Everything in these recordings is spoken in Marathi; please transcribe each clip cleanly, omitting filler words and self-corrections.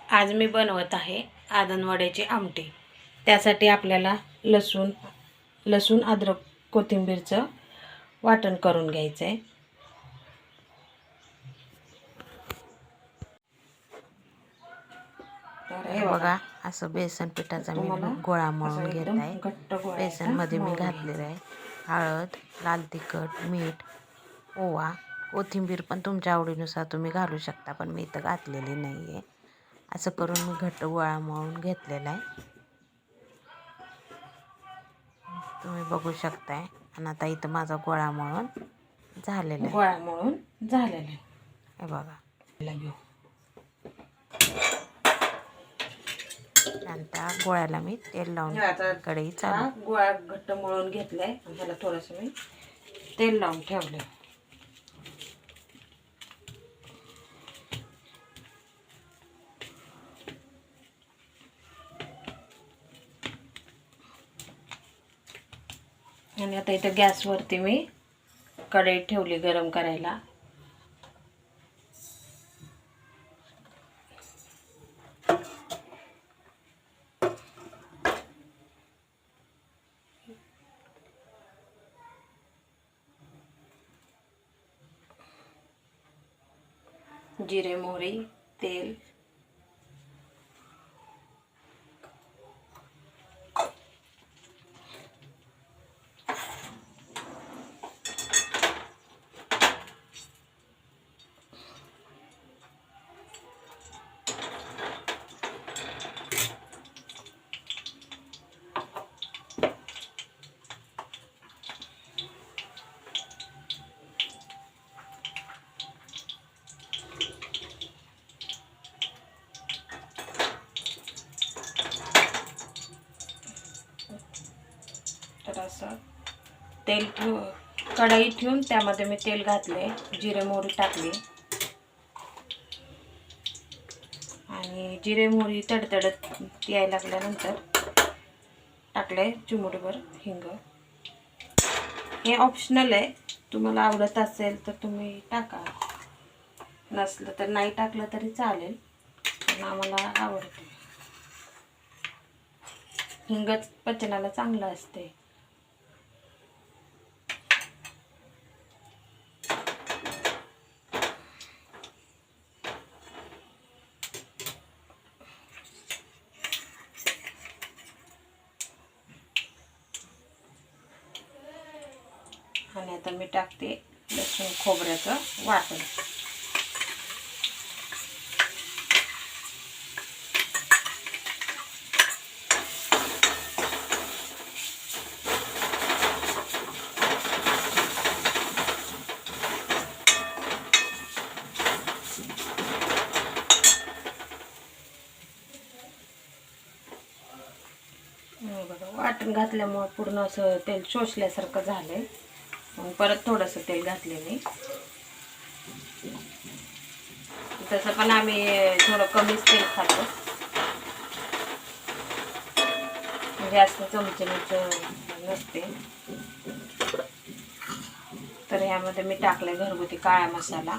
आज मी बनवत आहे आदणवड्याची आमटी। त्यासाठी आपल्याला लसूण अद्रक कोथिंबीरचं वाटण करून घ्यायचं आहे। हे बघा असं बेसन पिठाचा मी गोळा मळून घेत आहे। बेसन मध्ये मी घातलेलं आहे हळद, लाल तिखट, मीठ, ओवा, कोथिंबीर पण तुमच्या आवडीनुसार तुम्ही घालू शकता, पण मी इथं घातलेली नाही आहे। असं करून मी घट्ट गोळा मळून घेतलेला आहे, तुम्ही बघू शकताय। आणि आता इथं माझा गोळा मळून झालेला आहे। हे बघा नंतर गोळ्याला मी तेल लावून कढई चालू गोळा घट्ट मळून घेतलाय। ह्याला थोडंसं मी तेल लावून ठेवले। आणि आता इथं गॅसवरती मी कढई ठेवली गरम करायला। जिरे, मोहरी, तेल, तर असं तेल कढई ठेवून त्यामध्ये मी तेल घातले, जिरे मोहरी टाकली आणि जिरे मोहरी तडतडत यायला लागल्यानंतर टाकले चिमूटभर हिंग। हे ऑप्शनल आहे, तुम्हाला आवडत असेल तर तुम्ही टाका, नसलं तर नाही टाकलं तरी चालेल, पण आम्हाला आवडते। हिंगच पचनाला चांगलं असते। आणि आता मी टाकते लसूण खोबऱ्याचं वाटण। वाटण घातल्यामुळे पूर्ण असं तेल शोषल्यासारखं झालंय, मग परत थोडंसं तेल घातले मी। तसं पण आम्ही थोडं कमीच तेल खातो, जास्त चमचमीच नसते। तर ह्यामध्ये मी टाकले घरगुती काळा मसाला,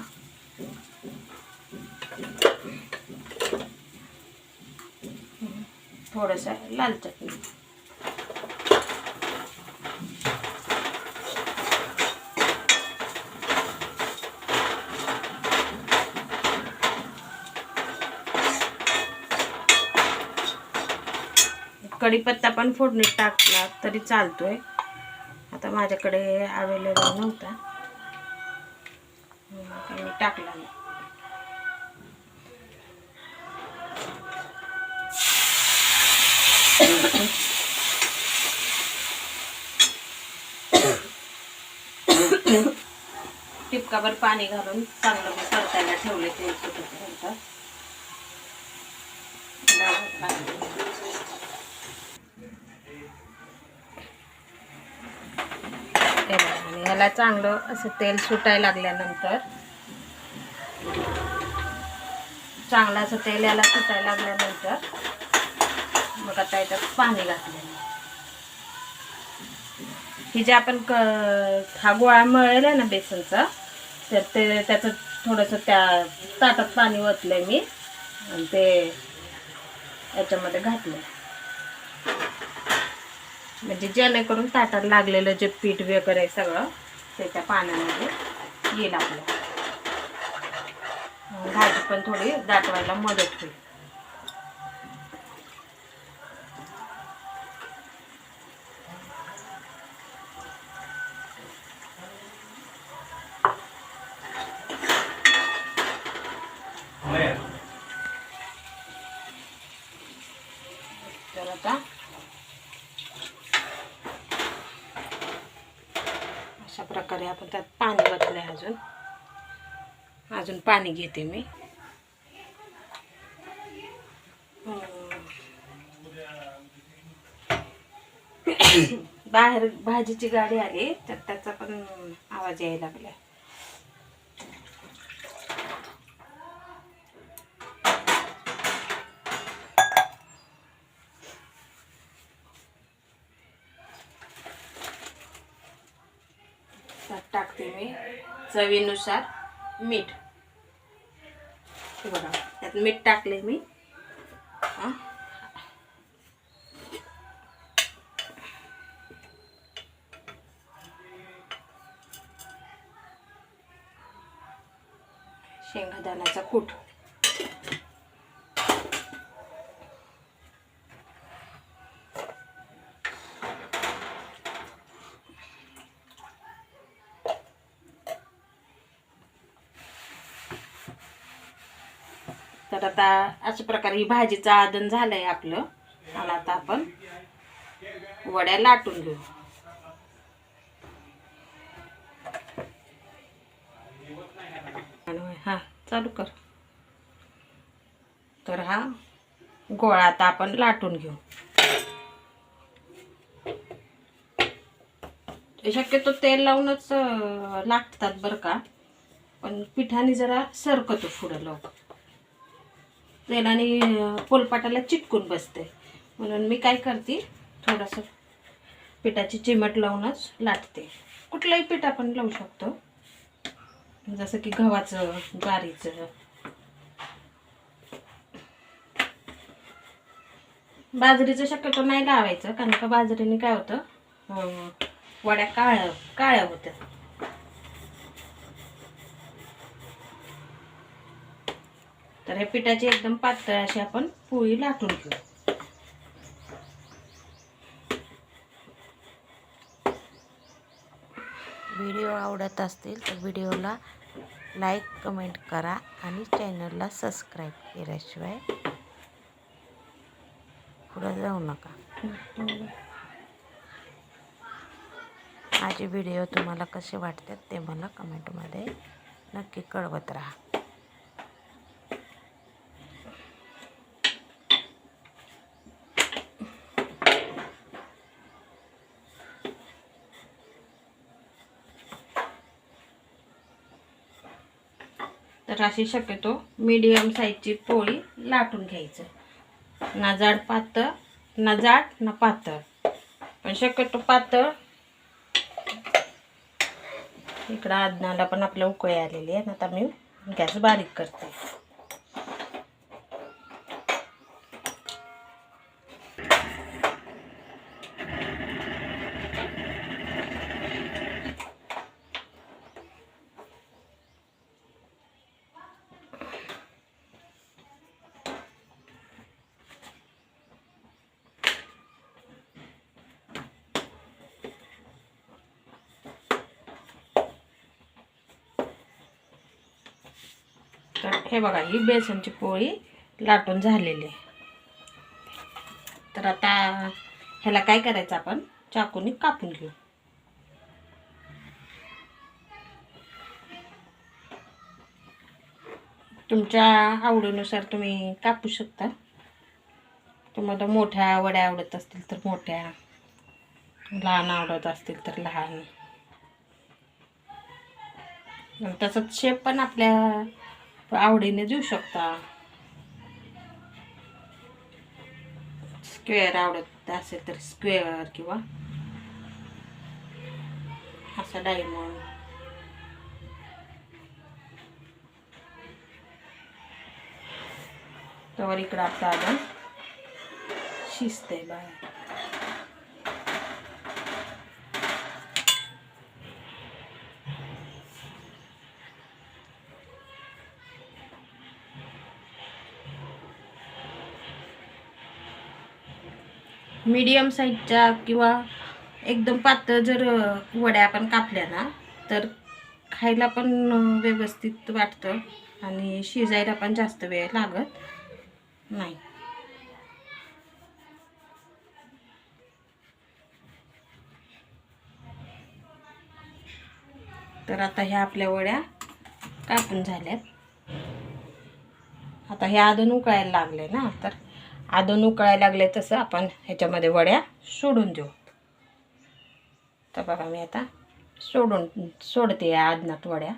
थोडंसं लाल चटणी, कढीपत्ता पण फोडणीत टाकला तरी चालतोय, आता माझ्याकडे अवेलेबल नव्हता मी टाकला नाही। टिपकाभर पाणी घालून चांगलं मी परतायला ठेवले तेल सुटेपर्यंत। आणि ह्याला चांगलं असं तेल सुटायला लागल्यानंतर, चांगलं असं तेल याला सुटायला लागल्यानंतर मग आता याच्यात पाणी घातलेलं। ही जे आपण हा गोळा मळलेला ना बेसनचा, तर ते त्याचं थोडंसं त्या ताटात पाणी ओतलंय मी, आणि ते याच्यामध्ये घातलं, म्हणजे जेणेकरून ताटात लागलेलं जे पीठ वगैरे सगळं त्याच्या पाण्यामध्ये येईल आपलं. भाजी पण थोडी दाटवायला मदत होईल. तर आता अशा प्रकारे आपण त्यात पाणी ओतलंय. अजून पाणी घेते मी. बाहेर भाजीची गाडी आली तर त्याचा पण आवाज यायला लागलाय. त्यात टाकते मी चवीनुसार मीठ. हे बघा, त्यात मीठ टाकले मी. शेंगदाण्याचा कूट. तर आता अशा प्रकारे ही भाजीचं आदन झालंय आपलं. आणि आता आपण वड्या लाटून घेऊ. हा चालू कर. तर हा गोळा आता आपण लाटून घेऊ. शक्यतो तेल लावूनच लागतात बरं का, पण पिठाने जरा सरकतो पुढं लवकर. तेलाने पोलपाटाला चिटकून बसते, म्हणून मी काय करते, थोडंसं पिठाची चिमट लावूनच लाटते. कुठलंही पीठ आपण लावू शकतो, जसं की गव्हाचं, ज्वारीचं. बाजरीचं शक्यतो नाही लावायचं, कारण का बाजरीने काय होतं, वड्या काळ्या होत्या. तर हे पिठाची एकदम पातळ अशी आपण पोळी लाटून घेऊ. व्हिडिओ आवडत असतील तर व्हिडिओला लाईक कमेंट करा आणि चॅनलला सबस्क्राईब केल्याशिवाय पुढे जाऊ नका. माझे व्हिडिओ तुम्हाला कसे वाटतात ते मला कमेंटमध्ये नक्की कळवत राहा. तर अशी शक्यतो मीडियम साईजची पोळी लाटून घ्यायचं. ना जाड पातळ, ना जाड ना पातळ, पण शक्यतो पातळ. इकडं आदनाला पण आपल्या उकळी आलेली आहे. आता मी गॅस बारीक करते. तर हे बघा, ही बेसनची पोळी लाटून झालेली आहे. तर आता ह्याला काय करायचं, आपण चाकूने कापून घेऊ. तुमच्या आवडीनुसार तुम्ही कापू शकता. तुम्हाला मोठ्या वड्या आवडत असतील तर मोठ्या, लहान आवडत असतील तर लहान. तसंच शेप पण आपल्या आवडीने देऊ शकता. स्क्वेअर आवडत असेल तर स्क्वेअर, किंवा असा डायमंड. तर इकडं आपलं आलं शिजते बाहेर. मीडियम साईजच्या किंवा एकदम पातळ जर वड्या आपण कापल्या ना तर खायला पण व्यवस्थित वाटतं आणि शिजायला पण जास्त वेळ लागत नाही. तर आता ह्या आपल्या वड्या कापून झाल्यात. आता हे आदन उकळायला लागले ना, तर आदन उकळायला लागले तसं आपण ह्याच्यामध्ये वड्या सोडून देऊ. तर बघा मी आता सोडते या आदनात वड्या.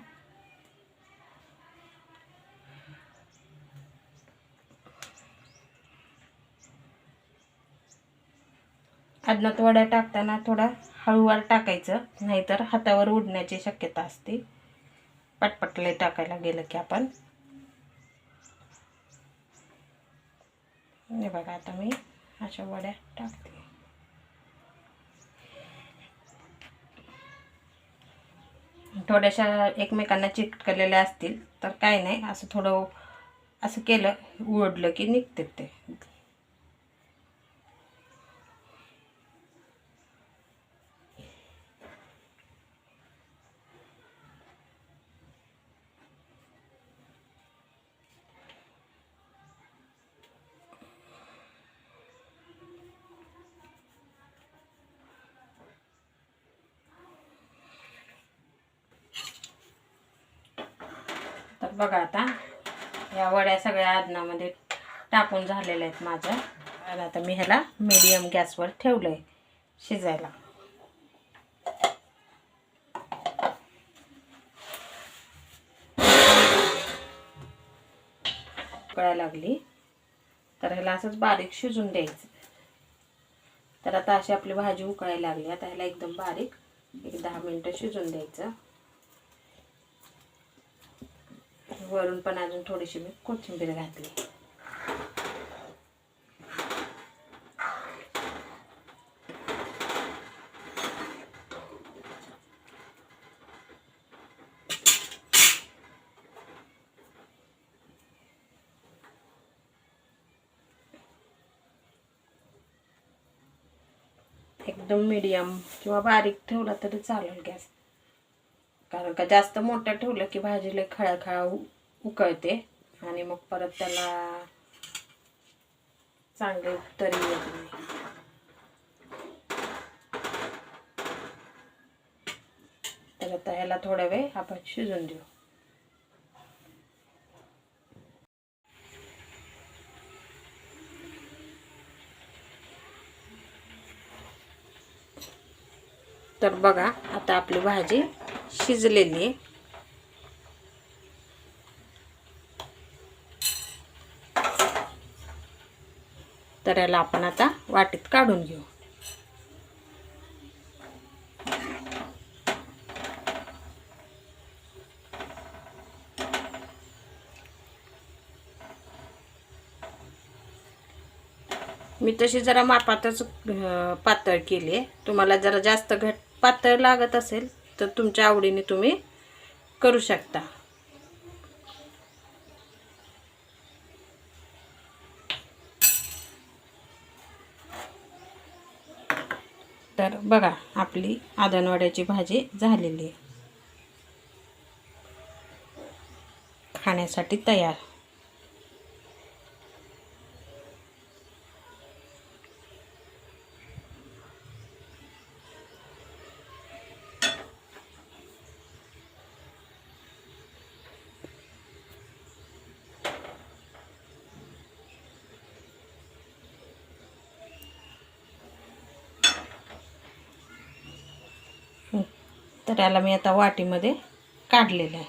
आदनात वड्या टाकताना थोडा हळूवार टाकायचं, नाहीतर हातावर उडण्याची शक्यता असते. पटपटले टाकायला गेलं की आपण. हे बघा आता मी अशा वड्या टाकते. थोड्याशा एकमेकांना चिकटलेल्या असतील तर काय नाही, असं थोडं असं केलं ओढलं की निघते ते. तर बघा आता या वड्या सगळ्या आदनामध्ये टाकून झालेल्या आहेत माझ्या. आणि आता मी ह्याला मीडियम गॅसवर ठेवलं आहे शिजायला. उकळायला लागली तर ह्याला असंच बारीक शिजून द्यायचं. तर आता अशी आपली भाजी उकळायला लागली. आता ह्याला एकदम बारीक 10 मिनिटं शिजून द्यायचं. वरून पण अजून थोडीशी मी कोथिंबीर घातली. एकदम मीडियम किंवा बारीक ठेवला तरी चालेल गॅस. कारण का जास्त मोठं ठेवलं की भाजीला खळखळा उकळते आणि मग परत त्याला चांगले तरी येत नाही. तर आता ह्याला थोडा वेळ आपण शिजून देऊ. तर बघा आता आपली भाजी शिजलेली आहे. तर याला आपण आता वाटीत काढून घेऊ. मी तशी जरा मापातच पातळ केली आहे. तुम्हाला जरा जास्त पातळ लागत असेल तर तुमच्या आवडीने तुम्ही करू शकता. तर बघा आपली आदनवड्याची भाजी झालेली आहे, खाण्यासाठी तयार. तर याला मी आता वाटीमध्ये काढलेलं आहे.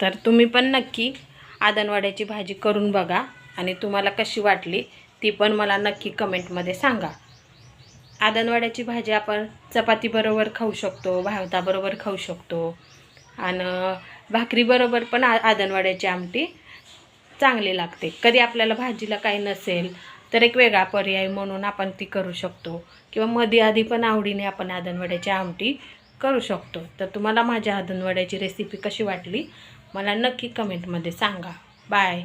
तर तुम्ही पण नक्की आदनवड्याची भाजी करून बघा आणि तुम्हाला कशी वाटली ती पण मला नक्की कमेंटमध्ये सांगा. आदनवड्याची भाजी आपण चपातीबरोबर खाऊ शकतो, भाताबरोबर खाऊ शकतो आणि भाकरीबरोबर पण आदनवड्याची आमटी चांगली लागते. कधी आपल्याला भाजीला काही नसेल तर एक वेगळा पर्याय म्हणून आपण ती करू शकतो, किंवा मध्ये आधी पण आवडीने आपण आदणवड्याची आमटी करू शकतो. तर तुम्हाला माझ्या आदणवड्याची रेसिपी कशी वाटली मला नक्की कमेंटमध्ये सांगा. बाय.